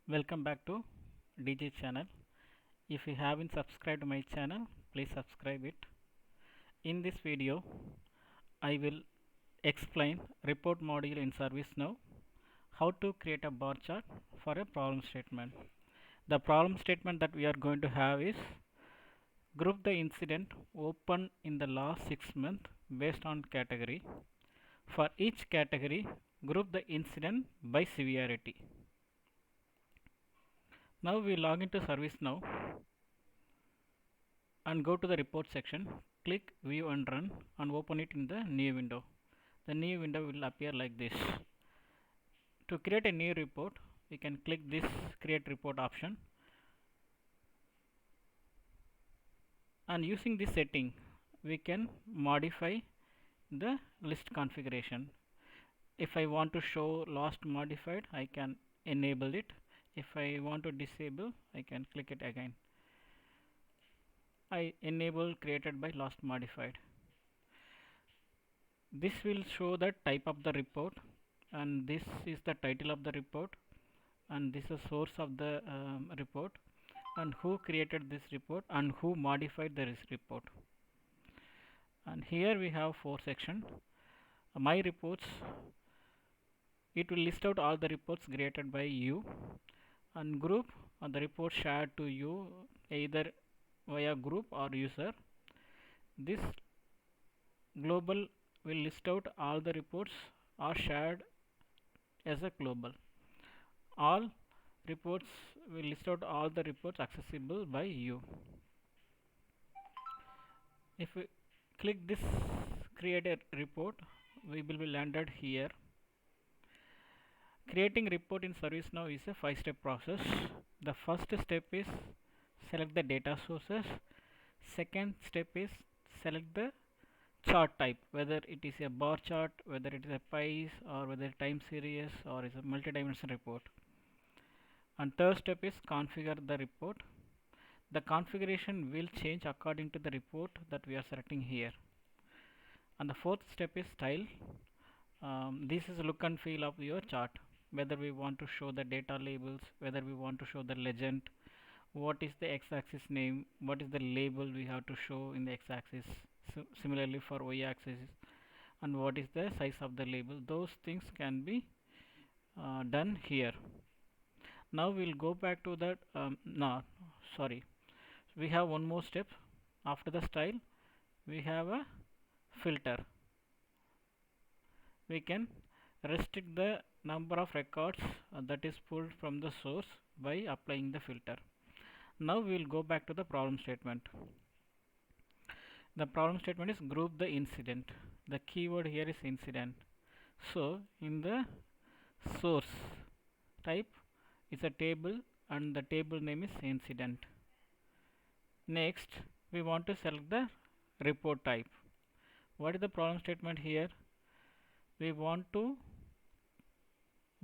Welcome back to DJ channel. If you haven't subscribed my channel, please subscribe it. In this video, I will explain report module in ServiceNow, how to create a bar chart for a problem statement. The problem statement that we are going to have is group the incident open in the last 6 months based on category. For each category, group the incident by severity. Now we log into ServiceNow and go to the report section, click view and run and open it in the new window. The new window will appear like this. To create a new report, we can click this create report option, and using this setting we can modify the list configuration. If I want to show last modified, I can enable it. If I want to disable, I can click it again. I enable created by last modified. This will show the type of the report, and this is the title of the report, and this is source of the report, and who created this report and who modified this report. And here we have 4 sections. My reports, it will list out all the reports created by you, and group the report shared to you either via group or user. This global will list out all the reports are shared as a global. All reports will list out all the reports accessible by you. If we click this create a report, we will be landed here. Creating report in ServiceNow is a 5-step process. The first step is select the data sources. Second step is select the chart type, whether it is a bar chart, whether it is a pies, or whether time series or is a multi-dimensional report. And third step is configure the report. The configuration will change according to the report that we are selecting here. And the fourth step is style. This is look and feel of your chart, whether we want to show the data labels, whether we want to show the legend, what is the x-axis name, what is the label we have to show in the x-axis, similarly for y-axis, and what is the size of the label. Those things can be done here. Now we'll go back to that. We have one more step. After the style, we have a filter. We can restrict the number of records that is pulled from the source by applying the filter. Now we will go back to the problem statement. The problem statement is group the incident. The keyword here is incident. So in the source type is a table, and the table name is incident. Next we want to select the report type. What is the problem statement here? We want to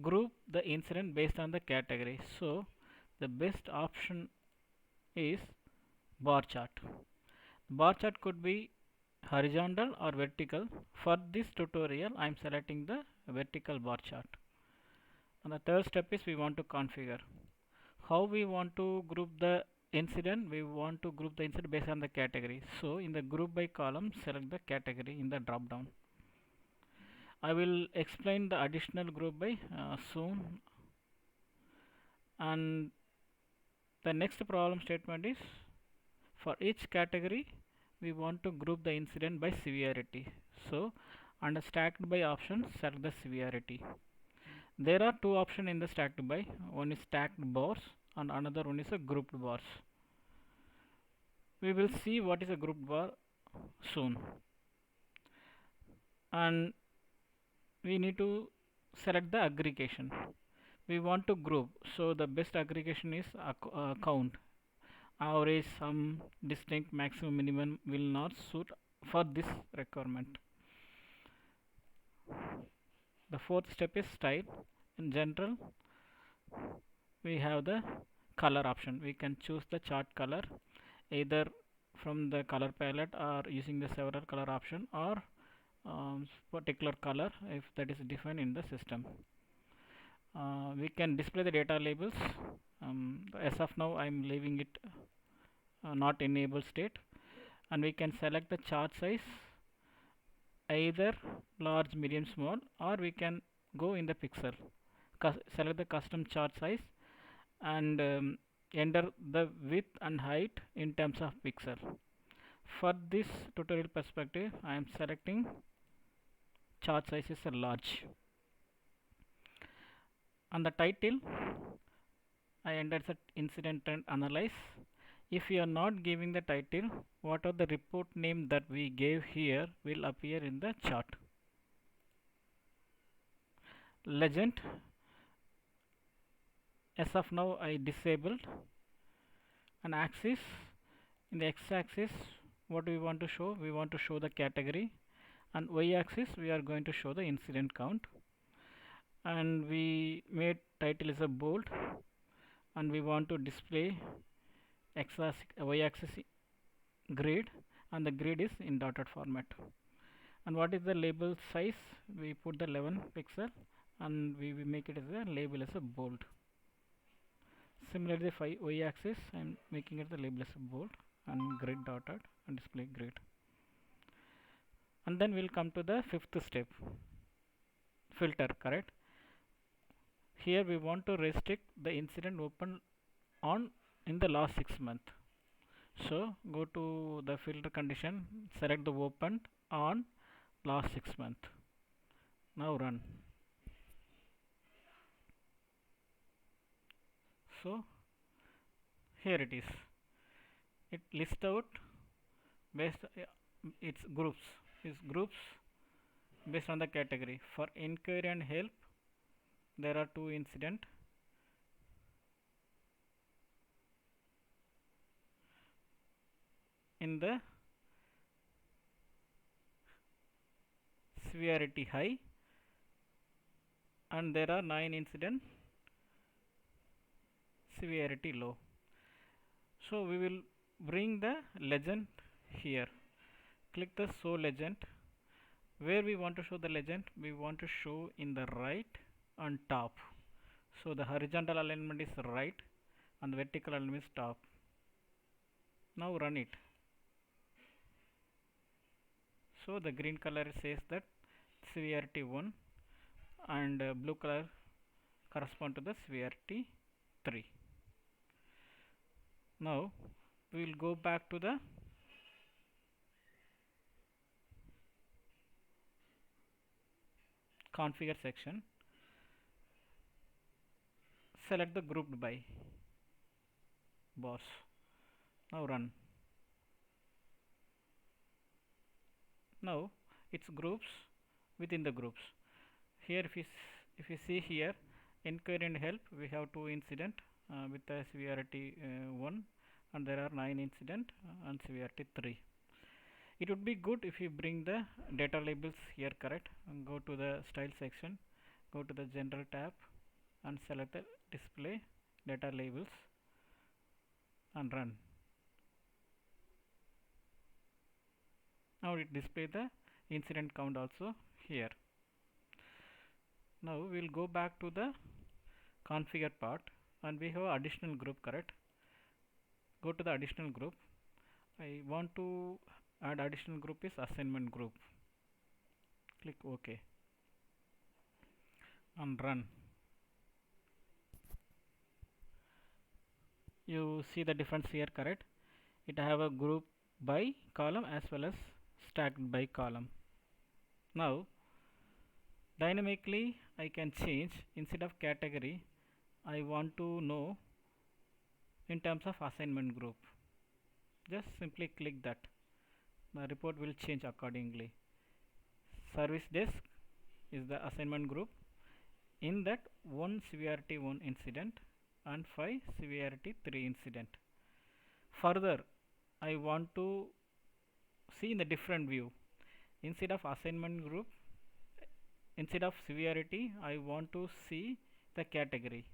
group the incident based on the category. So the best option is bar chart. Bar chart could be horizontal or vertical. For this tutorial I am selecting the vertical bar chart. And the third step is we want to configure. How we want to group the incident? We want to group the incident based on the category. So in the group by column, select the category in the drop down. I will explain the additional group by soon. And the next problem statement is for each category we want to group the incident by severity. So under stacked by option, select the severity. There are two options in the stacked by. One is stacked bars and another one is a grouped bars. We will see what is a grouped bar soon. And we need to select the aggregation. We want to group, so the best aggregation is count. Average, sum, distinct, maximum, minimum will not suit for this requirement. The fourth step is style. In general, we have the color option. We can choose the chart color either from the color palette or using the several color option, or particular color if that is defined in the system. We can display the data labels. As of now I'm leaving it not enable state, and we can select the chart size either large, medium, small, or we can go in the pixel. Select the custom chart size and enter the width and height in terms of pixel. For this tutorial perspective, I am selecting chart size is a large. On the title, I entered the incident trend analyze. If you are not giving the title, what are the report name that we gave here will appear in the chart. Legend, as of now I disabled. An axis, in the x-axis what we want to show? We want to show the category, and y-axis we are going to show the incident count, and we made title is a bold, and we want to display y-axis grid, and the grid is in dotted format. And what is the label size? We put the 11 pixel, and we make it as a label as a bold. Similarly, for y-axis I am making it the label as a bold and grid dotted and display grid. And then we'll come to the fifth step, filter, correct? Here we want to restrict the incident open on in the last 6 months. So go to the filter condition, select the opened on last 6 months. Now run. So here it is. It lists out based its groups based on the category. For inquiry and help, there are 2 incidents. In the severity high, and there are 9 incidents severity low. So we will bring the legend here. Click the show legend. Where we want to show the legend? We want to show in the right on top. So the horizontal alignment is right and the vertical alignment is top. Now run it. So the green color says that severity 1, and blue color correspond to the severity 3. Now we will go back to the configure section, select the grouped by boss. Now run. Now it's groups within the groups. Here if you see here, inquiry and help, we have 2 incident with the severity 1, and there are 9 incident and severity 3. It would be good if you bring the data labels here, correct, and go to the style section, go to the general tab and select the display data labels and run. Now it display the incident count also here. Now we will go back to the configure part, and we have additional group, correct? Go to the additional group. I want to add additional group is assignment group. Click OK and run. You see the difference here, correct? It have a group by column as well as stacked by column. Now dynamically I can change, instead of category I want to know in terms of assignment group. Just simply click that. The report will change accordingly. Service desk is the assignment group. In that, 1 severity 1 incident and 5 severity 3 incident. Further, I want to see in the different view. Instead of assignment group, instead of severity, I want to see the category.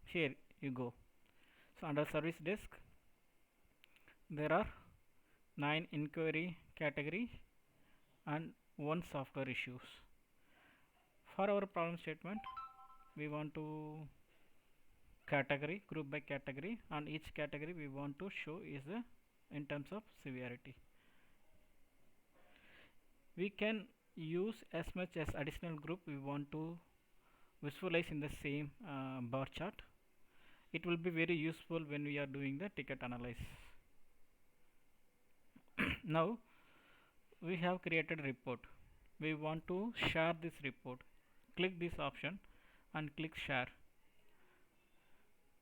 Here you go. So under service desk, there are 9 inquiry category and 1 software issues. For our problem statement, we want to category, group by category, and each category we want to show is in terms of severity. We can use as much as additional group we want to visualize in the same bar chart. It will be very useful when we are doing the ticket analysis. Now we have created a report. We want to share this report. Click this option and click share,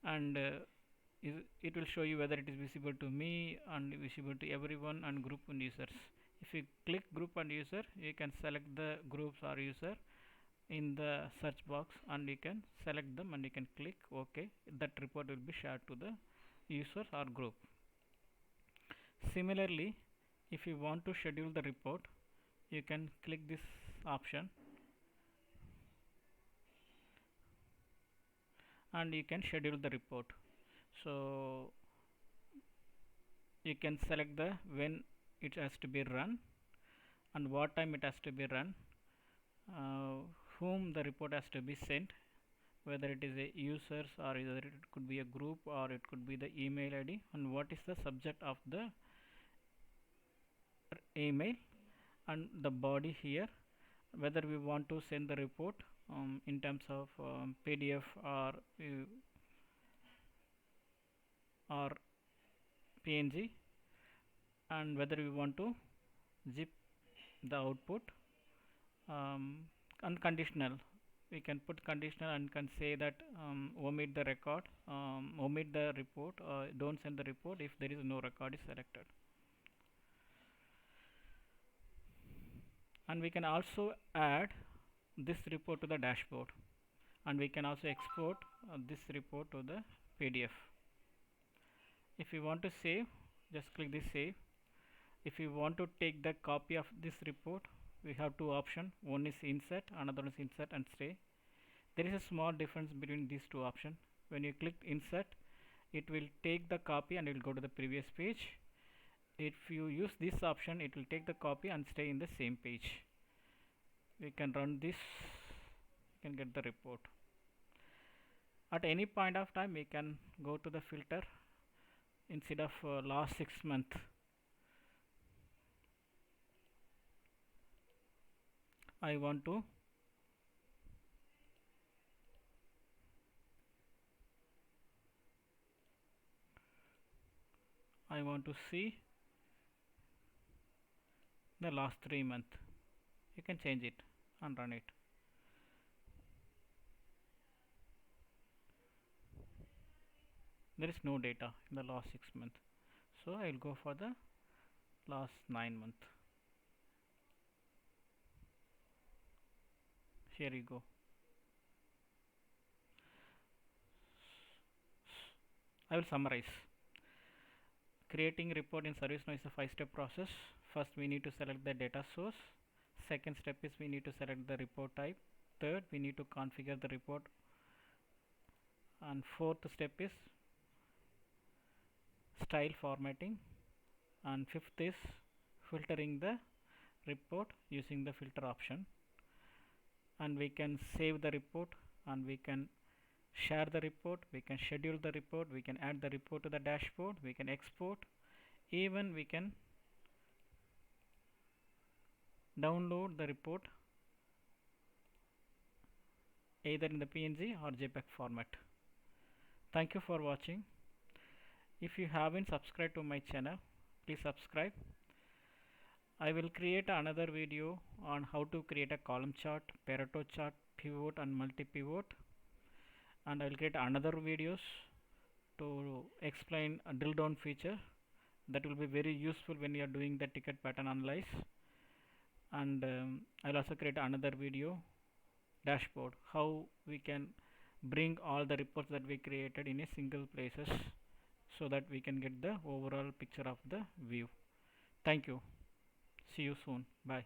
and it will show you whether it is visible to me and visible to everyone and group and users. If you click group and user, you can select the groups or user in the search box, and you can select them and you can click OK. That report will be shared to the user or group. Similarly, if you want to schedule the report, you can click this option and you can schedule the report. So you can select the when it has to be run and what time it has to be run, whom the report has to be sent, whether it is a users or whether it could be a group or it could be the email ID, and what is the subject of the email, and the body here, whether we want to send the report in terms of PDF or PNG, and whether we want to zip the output, unconditional. We can put conditional and can say that omit the record, omit the report, don't send the report if there is no record is selected. And we can also add this report to the dashboard, and we can also export this report to the PDF. If you want to save, just click this save. If you want to take the copy of this report, we have two options. One is insert, another one is insert and stay. There is a small difference between these two options. When you click insert, it will take the copy and it will go to the previous page. If you use this option, it will take the copy and stay in the same page. We can run this, you can get the report. At any point of time, we can go to the filter. Instead of last 6 months, I want to see the last 3 months. You can change it and run it. There is no data in the last 6 months, so I will go for the last 9 months. Here you go. I will summarize. Creating report in ServiceNow is a 5-step process. First, we need to select the data source. Second step is we need to select the report type. Third, we need to configure the report. And fourth step is style formatting. And fifth is filtering the report using the filter option. And we can save the report, and we can share the report, we can schedule the report, we can add the report to the dashboard, we can export, even we can download the report either in the PNG or JPEG format. Thank you for watching. If you haven't subscribed to my channel, please subscribe. I will create another video on how to create a column chart, Pareto chart, pivot and multi-pivot, and I will create another videos to explain a drill down feature that will be very useful when you are doing the ticket pattern analysis. And I will also create another video dashboard, how we can bring all the reports that we created in a single places so that we can get the overall picture of the view. Thank you. See you soon. Bye.